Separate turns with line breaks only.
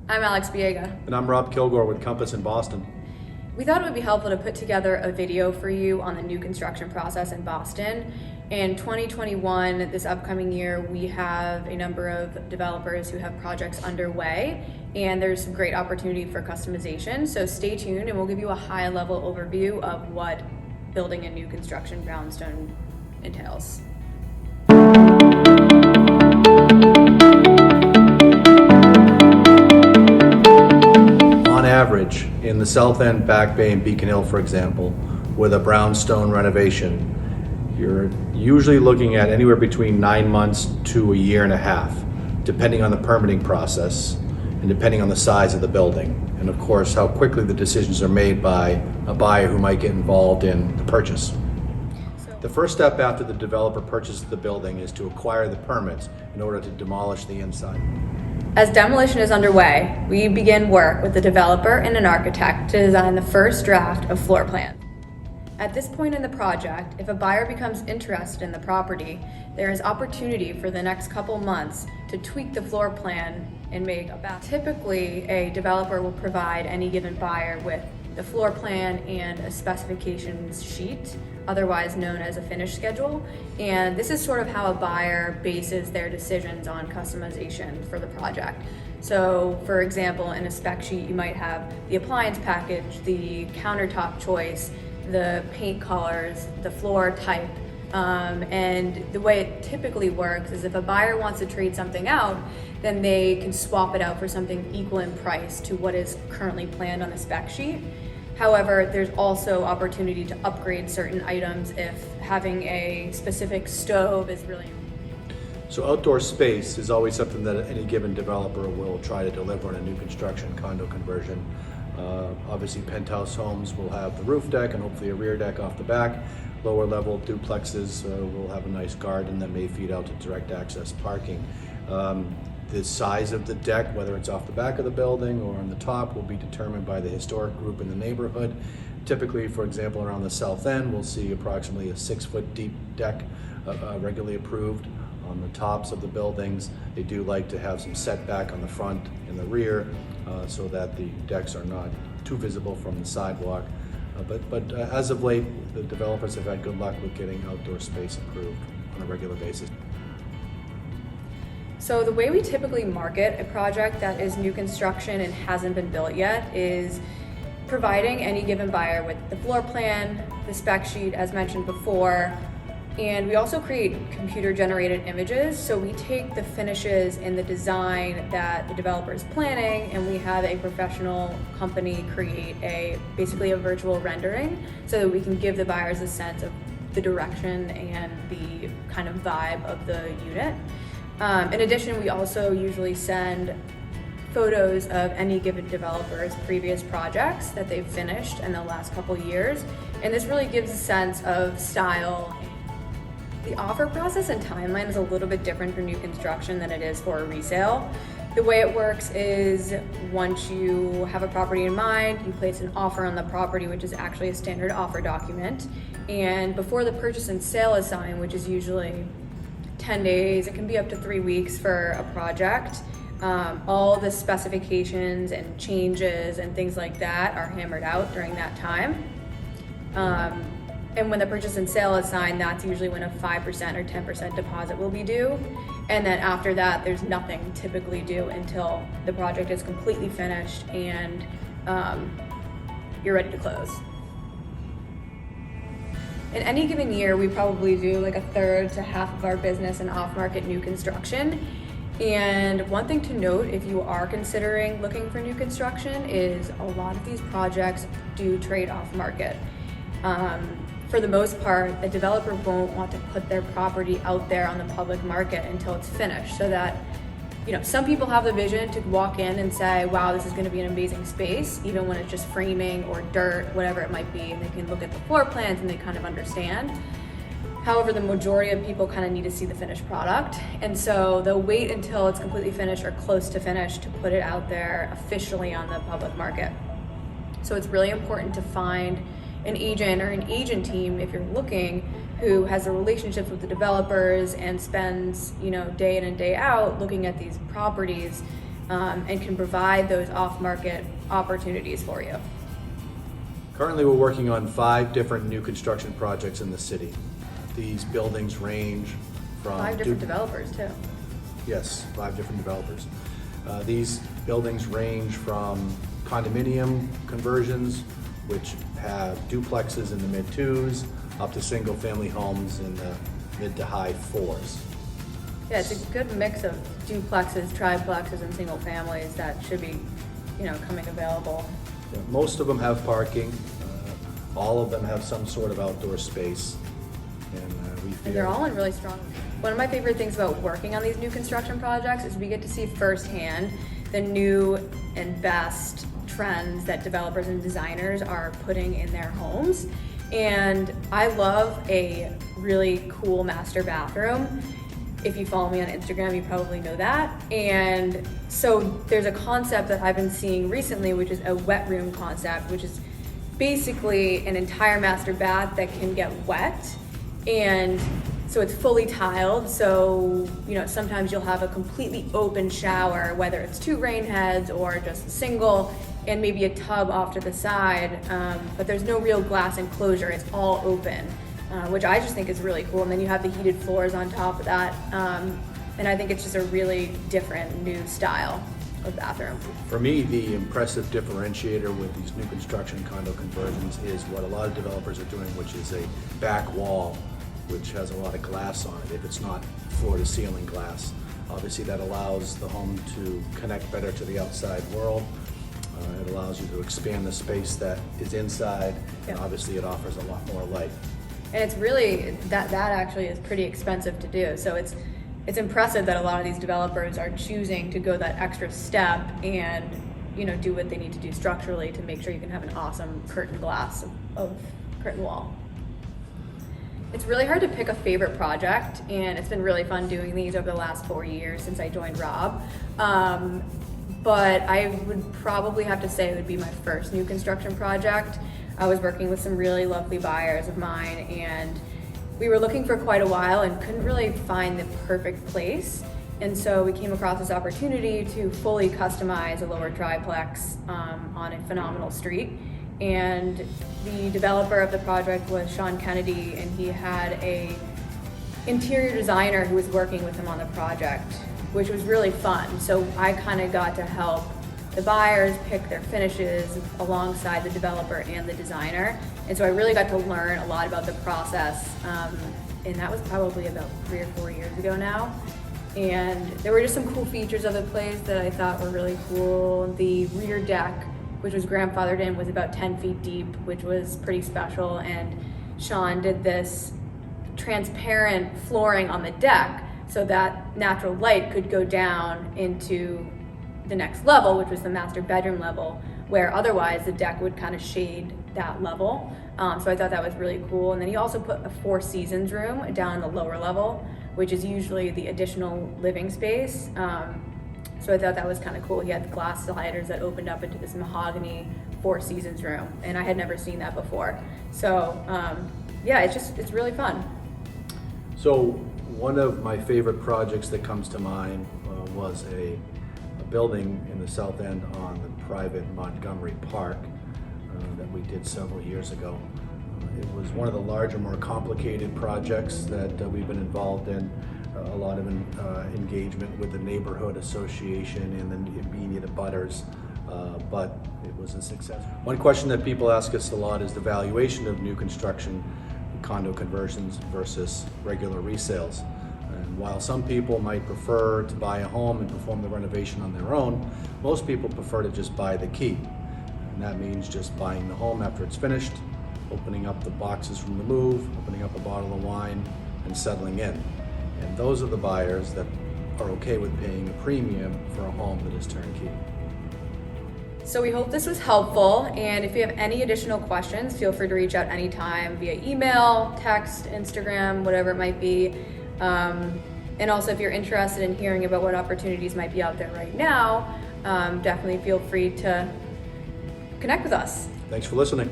I'm Alex Biega.
And I'm Rob Kilgore with Compass in Boston.
We thought it would be helpful to put together a video for you on the new construction process in Boston. In 2021, this upcoming year, we have a number of developers who have projects underway, and there's some great opportunity for customization. So stay tuned and we'll give you a high-level overview of what building a new construction brownstone entails.
On average, in the South End, Back Bay, and Beacon Hill, for example, with a brownstone renovation, you're usually looking at anywhere between 9 months to a year and a half, depending on the permitting process and depending on the size of the building. And of course, how quickly the decisions are made by a buyer who might get involved in the purchase. The first step after the developer purchases the building is to acquire the permits in order to demolish the inside.
As demolition is underway, we begin work with the developer and an architect to design the first draft of floor plan. At this point in the project, if a buyer becomes interested in the property, there is opportunity for the next couple months to tweak the floor plan and make a back. Typically, a developer will provide any given buyer with the floor plan and a specifications sheet, otherwise known as a finish schedule. And this is sort of how a buyer bases their decisions on customization for the project. So for example, in a spec sheet, you might have the appliance package, the countertop choice, the paint colors, the floor type. And the way it typically works is if a buyer wants to trade something out, then they can swap it out for something equal in price to what is currently planned on the spec sheet. However, there's also opportunity to upgrade certain items if having a specific stove is really important.
So outdoor space is always something that any given developer will try to deliver in a new construction condo conversion. Obviously, penthouse homes will have the roof deck and hopefully a rear deck off the back. Lower level duplexes will have a nice garden that may feed out to direct access parking. The size of the deck, whether it's off the back of the building or on the top, will be determined by the historic group in the neighborhood. Typically, for example, around the South End, we'll see approximately a 6-foot deep deck regularly approved. On the tops of the buildings, they do like to have some setback on the front and the rear so that the decks are not too visible from the sidewalk. But as of late, the developers have had good luck with getting outdoor space approved on a regular basis.
So the way we typically market a project that is new construction and hasn't been built yet is providing any given buyer with the floor plan, the spec sheet as mentioned before, and we also create computer-generated images. So we take the finishes and the design that the developer is planning, and we have a professional company create basically a virtual rendering so that we can give the buyers a sense of the direction and the kind of vibe of the unit. In addition, we also usually send photos of any given developer's previous projects that they've finished in the last couple years, and this really gives a sense of style. The offer process and timeline is a little bit different for new construction than it is for a resale. The way it works is once you have a property in mind, you place an offer on the property, which is actually a standard offer document, and before the purchase and sale is signed, which is usually 10 days, it can be up to 3 weeks for a project. All the specifications and changes and things like that are hammered out during that time. And when the purchase and sale is signed, that's usually when a 5% or 10% deposit will be due. And then after that, there's nothing typically due until the project is completely finished and you're ready to close. In any given year, we probably do like a third to half of our business in off-market new construction. And one thing to note if you are considering looking for new construction is a lot of these projects do trade off-market. For the most part, a developer won't want to put their property out there on the public market until it's finished, so that some people have the vision to walk in and say, wow, this is going to be an amazing space, even when it's just framing or dirt, whatever it might be, and they can look at the floor plans and they kind of understand. However, the majority of people kind of need to see the finished product, and so they'll wait until it's completely finished or close to finished to put it out there officially on the public market. So it's really important to find an agent or an agent team, if you're looking, who has the relationships with the developers and spends, day in and day out looking at these properties and can provide those off-market opportunities for you.
Currently, we're working on 5 different new construction projects in the city. These buildings range from
5 different developers too.
Yes, 5 different developers. These buildings range from condominium conversions, which have duplexes in the mid-2s, up to single-family homes in the mid to high 4s.
Yeah, it's a good mix of duplexes, triplexes, and single families that should be, coming available.
Yeah, most of them have parking. All of them have some sort of outdoor space, and we feel
And they're all in really strong. One of my favorite things about working on these new construction projects is we get to see firsthand the new and best trends that developers and designers are putting in their homes. And I love a really cool master bathroom. If you follow me on Instagram, you probably know that. And so there's a concept that I've been seeing recently, which is a wet room concept, which is basically an entire master bath that can get wet. And so it's fully tiled. So, sometimes you'll have a completely open shower, whether it's 2 rain heads or just a single, and maybe a tub off to the side. But there's no real glass enclosure. It's all open. Which I just think is really cool. And then you have the heated floors on top of that. And I think it's just a really different new style of bathroom.
For me, the impressive differentiator with these new construction condo conversions is what a lot of developers are doing, which is a back wall, which has a lot of glass on it, if it's not floor to ceiling glass. Obviously that allows the home to connect better to the outside world. It allows you to expand the space that is inside, and obviously it offers a lot more light.
And it's really, that actually is pretty expensive to do. So it's impressive that a lot of these developers are choosing to go that extra step and, do what they need to do structurally to make sure you can have an awesome curtain glass of curtain wall. It's really hard to pick a favorite project, and it's been really fun doing these over the last 4 years since I joined Rob. But I would probably have to say it would be my first new construction project. I was working with some really lovely buyers of mine, and we were looking for quite a while and couldn't really find the perfect place. And so we came across this opportunity to fully customize a lower triplex on a phenomenal street. And the developer of the project was Sean Kennedy, and he had a interior designer who was working with him on the project, which was really fun. So I kind of got to help the buyers pick their finishes alongside the developer and the designer. And so I really got to learn a lot about the process. And that was probably about 3 or 4 years ago now. And there were just some cool features of the place that I thought were really cool. The rear deck, which was grandfathered in, was about 10 feet deep, which was pretty special. And Sean did this transparent flooring on the deck so that natural light could go down into the next level, which was the master bedroom level, where otherwise the deck would kind of shade that level. So I thought that was really cool. And then he also put a 4 seasons room down the lower level, which is usually the additional living space. So I thought that was kind of cool. He had glass sliders that opened up into this mahogany 4 seasons room, and I had never seen that before. So yeah, it's really fun.
So one of my favorite projects that comes to mind was a building in the south end on the private Montgomery Park that we did several years ago. It was one of the larger, more complicated projects that we've been involved in. A lot of engagement with the neighborhood association and the immediate abutters, but it was a success. One question that people ask us a lot is the valuation of new construction condo conversions versus regular resales. And while some people might prefer to buy a home and perform the renovation on their own, most people prefer to just buy the key. And that means just buying the home after it's finished, opening up the boxes from the move, opening up a bottle of wine, and settling in. And those are the buyers that are okay with paying a premium for a home that is turnkey.
So we hope this was helpful, and if you have any additional questions, feel free to reach out anytime via email, text, Instagram, whatever it might be. And also, if you're interested in hearing about what opportunities might be out there right now, definitely feel free to connect with us.
Thanks for listening.